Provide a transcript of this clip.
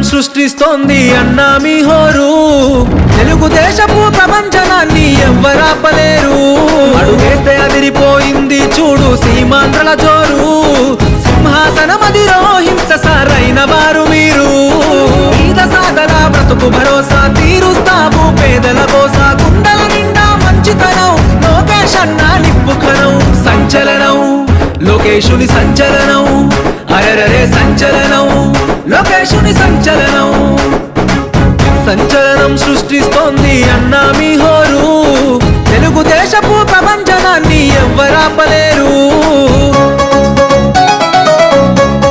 సృష్టిస్తోంది అన్నా మీ హోరు తెలుగుదేశపు ప్రపంచనాన్ని ఎవ్వరాపలేరు అడుగేస్తే అదిరిపోయింది చూడు సీమాంధ్రల జోరు సింహాసనం అధిరోహించ సారైన వారు మీరు ఈద సాగర బ్రతుకు భరోసా తీరుస్తావు పేదల కోసా గుండెల నిండా మంచితనం లోకేష్ అన్నా నిప్పుకనం సంచలనం లోకేశుని సంచలనం అరెరరే సంచలనం లోకేశుని సంచలనం సంచలనం సృష్టిస్తోంది అన్నా మీ హోరు తెలుగుదేశపు ప్రపంచనాన్ని ఎవ్వరాపలేరు